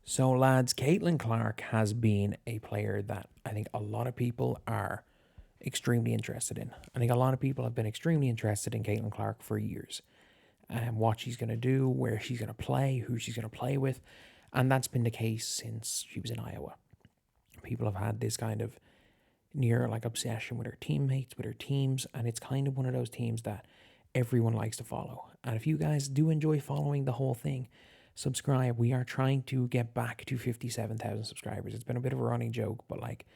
So, lads, Caitlin Clark has been a player that I think a lot of people are extremely interested in. I think a lot of people have been extremely interested in Caitlin Clark for years. And what she's going to do, where she's going to play, who she's going to play with. And that's been the case since she was in Iowa. People have had this kind of near like obsession with her teammates, with her teams. And it's kind of one of those teams that everyone likes to follow. And if you guys do enjoy following the whole thing, subscribe. We are trying to get back to 57,000 subscribers. It's been a bit of a running joke, but like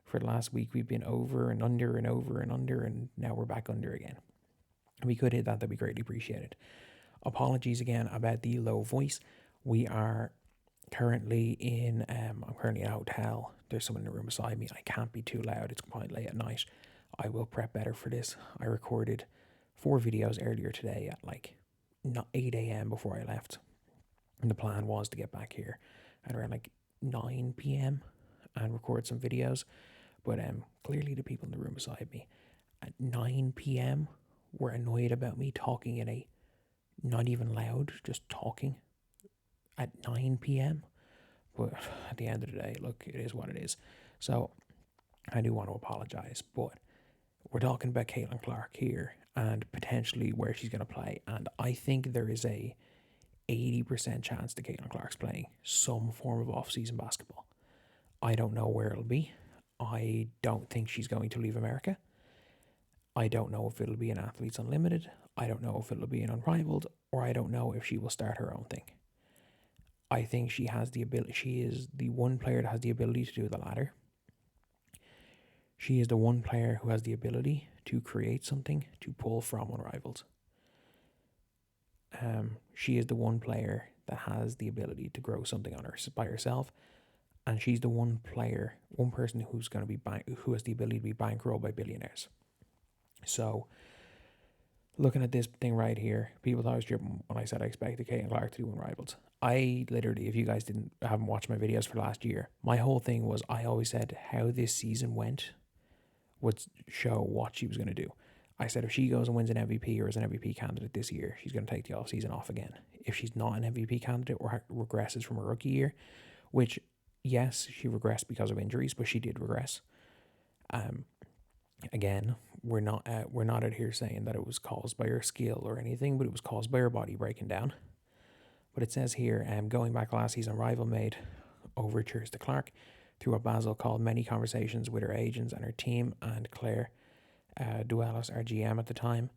for the last week, we've been over and under and over and under, and now we're back under again. If we could hit that, that'd be greatly appreciated. Apologies again about the low voice. We are currently I'm currently in a hotel. There's someone in the room beside me. I can't be too loud. It's quite late at night. I will prep better for this. I recorded 4 videos earlier today at like not 8 a.m. before I left. And the plan was to get back here at around like 9 p.m. and record some videos. But clearly the people in the room beside me at 9 p.m. were annoyed about me talking in a not even loud, just talking at 9 p.m. But at the end of the day, look, it is what it is. So I do want to apologize, but we're talking about Caitlin Clark here and potentially where she's going to play. And I think there is a 80% chance that Caitlin Clark's playing some form of off-season basketball. I don't know where it'll be. I don't think she's going to leave America. I don't know if it'll be an Athletes Unlimited. I don't know if it'll be an Unrivaled, or I don't know if she will start her own thing. I think she has the ability. She is the one player that has the ability to do the latter. She is the one player who has the ability to create something to pull from Unrivaled. She is the one player that has the ability to grow something on her by herself, and she's the one person who's going to be who has the ability to be bankrolled by billionaires. So, looking at this thing right here, people thought I was tripping when I said I expected Caitlin Clark to do Unrivaled. I literally, if you guys haven't watched my videos for last year, my whole thing was I always said how this season went would show what she was going to do. I said if she goes and wins an MVP or is an MVP candidate this year, she's going to take the offseason off again. If she's not an MVP candidate or regresses from her rookie year, which, yes, she regressed because of injuries, but she did regress. Again, we're not out here saying that it was caused by her skill or anything, but it was caused by her body breaking down. But it says here, going back last season, Rival made overtures to Clark through what Basil called many conversations with her agents and her team, and Claire Duelis, our GM at the time.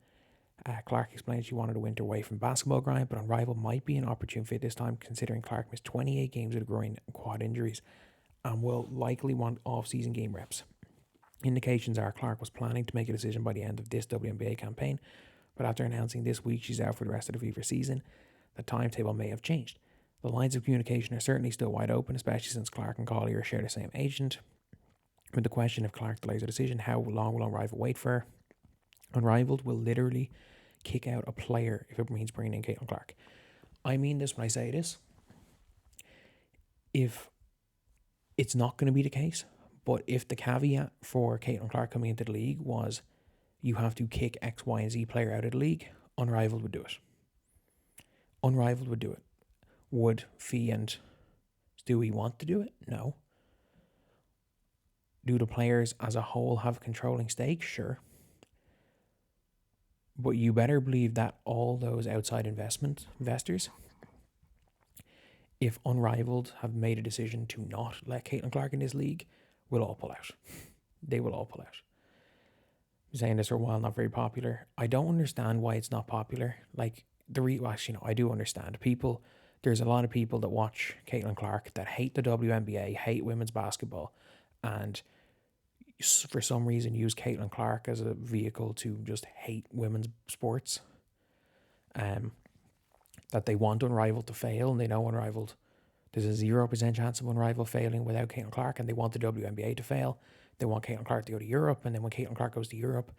Clark explained she wanted to winter away from basketball grind, but Unrivaled might be an opportune fit this time, considering Clark missed 28 games with groin and quad injuries and will likely want off-season game reps. Indications are Clark was planning to make a decision by the end of this WNBA campaign, but after announcing this week she's out for the rest of the FIFA season, the timetable may have changed. The lines of communication are certainly still wide open, especially since Clark and Collier share the same agent. With the question if Clark delays a decision, how long will Unrivaled wait for her? Unrivaled will literally kick out a player if it means bringing in Caitlin Clark. I mean this when I say this. If it's not going to be the case, but if the caveat for Caitlin Clark coming into the league was you have to kick X, Y, and Z player out of the league, Unrivaled would do it. Unrivaled would do it. Would Fee and Stewie want to do it? No. Do the players as a whole have controlling stake? Sure. But you better believe that all those outside investors, if Unrivaled have made a decision to not let Caitlin Clark in this league, will all pull out. They will all pull out. I'm saying this for a while, not very popular. I don't understand why it's not popular. Like, I do understand. There's a lot of people that watch Caitlin Clark that hate the WNBA, hate women's basketball, and for some reason use Caitlin Clark as a vehicle to just hate women's sports. That they want Unrivaled to fail, and they know Unrivaled, there's a 0% chance of Unrivaled failing without Caitlin Clark, and they want the WNBA to fail. They want Caitlin Clark to go to Europe, and then when Caitlin Clark goes to Europe,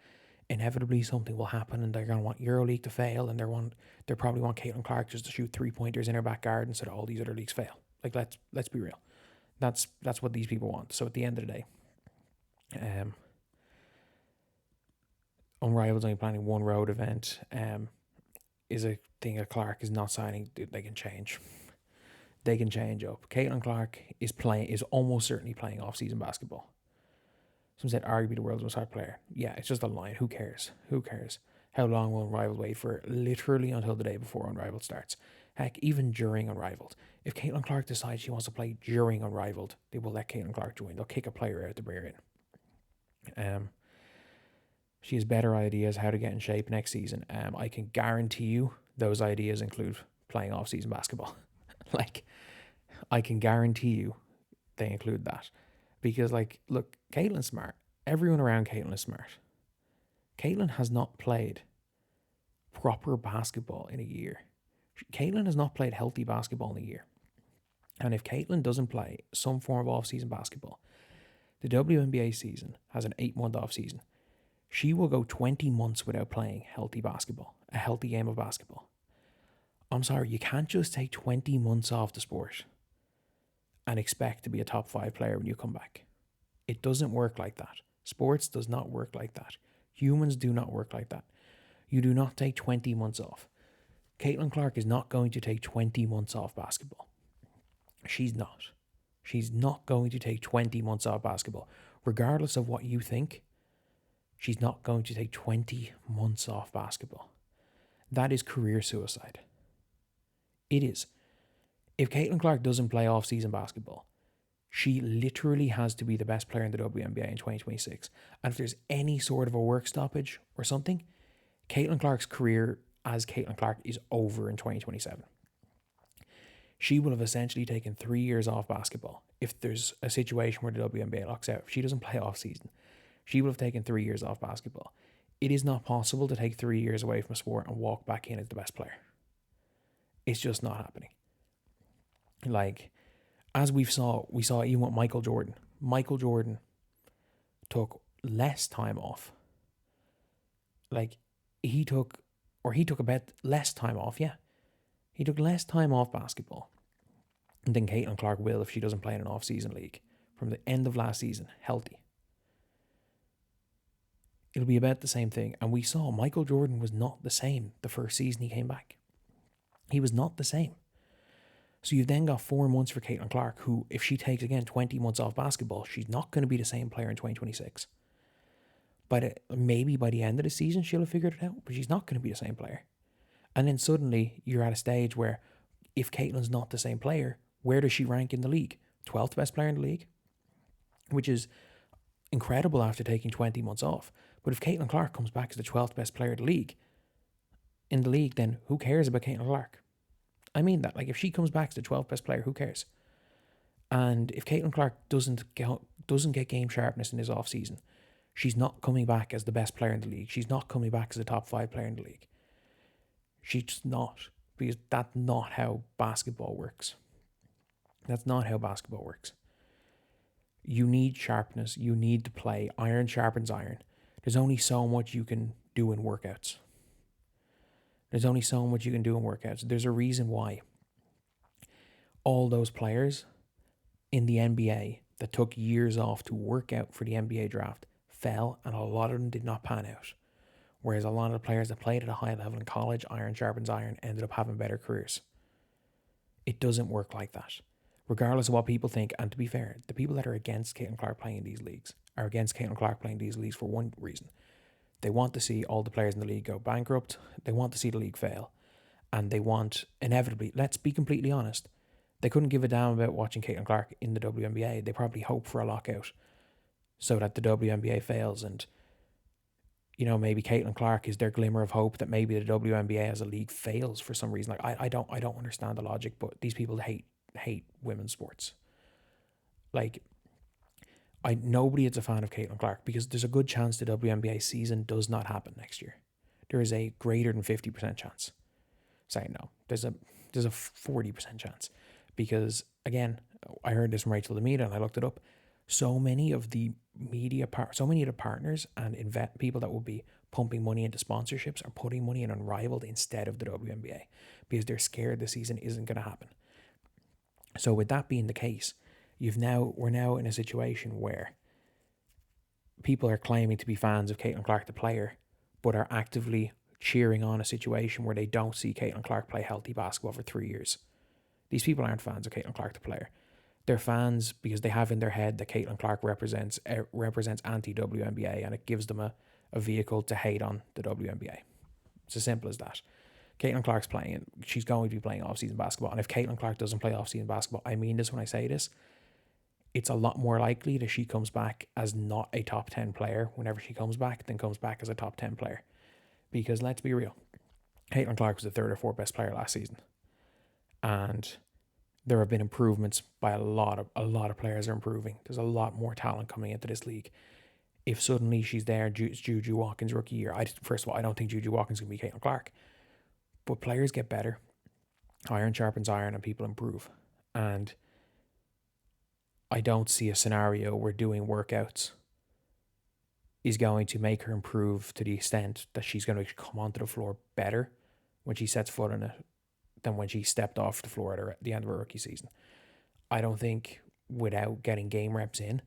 inevitably something will happen, and they're going to want EuroLeague to fail, and they probably want Caitlin Clark just to shoot 3-pointers in her back garden so that all these other leagues fail. Like, let's be real. That's what these people want. So at the end of the day, Unrivaled's only planning one road event. Is a thing that Clark is not signing. They can change. they can change up. Caitlin Clark is almost certainly playing off-season basketball. Some said arguably the world's most hard player. Yeah, it's just a line. Who cares? Who cares? How long will Unrivaled wait for? Literally until the day before Unrivaled starts. Heck, even during Unrivaled. If Caitlin Clark decides she wants to play during Unrivaled, they will let Caitlin Clark join. They'll kick a player out to bring her in. She has better ideas how to get in shape next season. I can guarantee you those ideas include playing off-season basketball. Like, I can guarantee you they include that. Because, like, look, Caitlin's smart. Everyone around Caitlin is smart. Caitlin has not played proper basketball in a year. Caitlin has not played healthy basketball in a year. And if Caitlin doesn't play some form of off-season basketball, the WNBA season has an 8-month off-season. She will go 20 months without playing healthy basketball, a healthy game of basketball. I'm sorry, you can't just take 20 months off the sport and expect to be a top 5 player when you come back. It doesn't work like that. Sports does not work like that. Humans do not work like that. You do not take 20 months off. Caitlin Clark is not going to take 20 months off basketball. She's not. She's not going to take 20 months off basketball. Regardless of what you think, she's not going to take 20 months off basketball. That is career suicide. It is. If Caitlin Clark doesn't play off-season basketball, she literally has to be the best player in the WNBA in 2026. And if there's any sort of a work stoppage or something, Caitlin Clark's career as Caitlin Clark is over in 2027. She will have essentially taken 3 years off basketball. If there's a situation where the WNBA locks out, if she doesn't play off-season, she will have taken 3 years off basketball. It is not possible to take 3 years away from a sport and walk back in as the best player. It's just not happening. Like, as we saw even with Michael Jordan. Michael Jordan took less time off. Like, he took about less time off, yeah. He took less time off basketball than Caitlin Clark will if she doesn't play in an off-season league from the end of last season, healthy. It'll be about the same thing. And we saw Michael Jordan was not the same the first season he came back. He was not the same. So you've then got 4 months for Caitlin Clark, who, if she takes, again, 20 months off basketball, she's not going to be the same player in 2026. But maybe by the end of the season, she'll have figured it out, but she's not going to be the same player. And then suddenly, you're at a stage where, if Caitlin's not the same player, where does she rank in the league? 12th best player in the league? Which is incredible after taking 20 months off. But if Caitlin Clark comes back as the 12th best player in the league, then who cares about Caitlin Clark? I mean that. Like, if she comes back as the 12th best player, who cares? And if Caitlin Clark doesn't get game sharpness in this offseason, she's not coming back as the best player in the league. She's not coming back as a top 5 player in the league. She's just not. Because that's not how basketball works. That's not how basketball works. You need sharpness. You need to play. Iron sharpens iron. There's only so much you can do in workouts. There's a reason why all those players in the NBA that took years off to work out for the NBA draft fell, and a lot of them did not pan out. Whereas a lot of the players that played at a high level in college, iron sharpens iron, ended up having better careers. It doesn't work like that. Regardless of what people think, and to be fair, the people that are against Caitlin Clark playing in these leagues are against Caitlin Clark playing these leagues for one reason. They want to see all the players in the league go bankrupt. They want to see the league fail. And they want, inevitably, let's be completely honest, they couldn't give a damn about watching Caitlin Clark in the WNBA. They probably hope for a lockout so that the WNBA fails, and, you know, maybe Caitlin Clark is their glimmer of hope that maybe the WNBA as a league fails for some reason. Like, I don't understand the logic, but these people hate women's sports. Like, nobody is a fan of Caitlin Clark because there's a good chance the WNBA season does not happen next year. There is a greater than 50% chance. Sorry, no. There's a 40% chance. Because, again, I heard this from Rachel Lemita and I looked it up. So many of the partners and people that will be pumping money into sponsorships are putting money in Unrivaled instead of the WNBA because they're scared the season isn't going to happen. So with that being the case, we're now in a situation where people are claiming to be fans of Caitlin Clark the player, but are actively cheering on a situation where they don't see Caitlin Clark play healthy basketball for 3 years. These people aren't fans of Caitlin Clark, the player. They're fans because they have in their head that Caitlin Clark represents anti-WNBA, and it gives them a vehicle to hate on the WNBA. It's as simple as that. Caitlin Clark's playing. She's going to be playing off-season basketball. And if Caitlin Clark doesn't play off-season basketball, I mean this when I say this, it's a lot more likely that she comes back as not a top 10 player whenever she comes back than comes back as a top 10 player. Because let's be real, Caitlin Clark was the third or fourth best player last season. And there have been improvements by a lot of players are improving. There's a lot more talent coming into this league. If suddenly she's there, Juju Watkins rookie year, first of all, I don't think Juju Watkins can be Caitlin Clark. But players get better. Iron sharpens iron and people improve. And I don't see a scenario where doing workouts is going to make her improve to the extent that she's going to come onto the floor better when she sets foot on it than when she stepped off the floor at the end of her rookie season. I don't think without getting game reps in,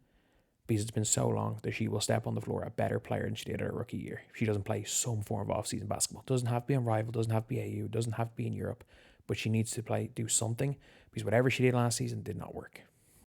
because it's been so long, that she will step on the floor a better player than she did at her rookie year. If she doesn't play some form of off-season basketball. Doesn't have to be Unrivaled, doesn't have to be AU, doesn't have to be in Europe, but she needs to do something, because whatever she did last season did not work.